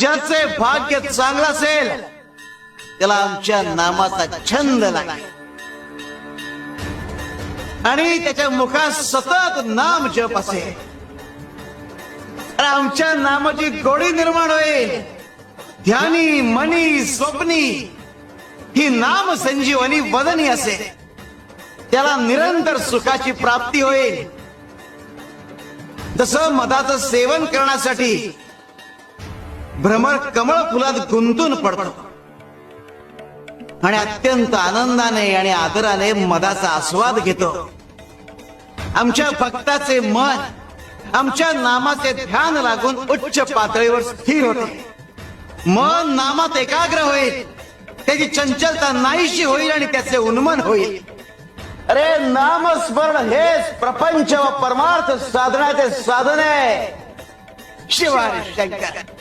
ज्याचे भाग्य चांगलं असेल त्याला आमच्या नामाचा छंद लागेल आणि त्याच्या मुखात सतत नाम जप असेल. आमच्या नामाची गोडी निर्माण होईल. ध्यानी मनी स्वप्नी ही नाम संजीवनी वदनी असेल. त्याला निरंतर सुखाची प्राप्ती होईल. जसं मधाचं सेवन करण्यासाठी भ्रमर कमळ फुलात गुंतून पडतो आणि अत्यंत आनंदाने आणि आदराने मधाचा आस्वाद घेतो. आमच्या भक्ताचे मन आमच्या नामाचे ध्यान लागून उच्च पातळीवर स्थिर होते. मन नामात एकाग्र होईल. त्याची चंचलता नाहीशी होईल आणि त्याचे उन्मन होईल. अरे नामस्मरण हेच प्रपंच व परमार्थ साधनाचे साधन आहे. शिवाय शंकर.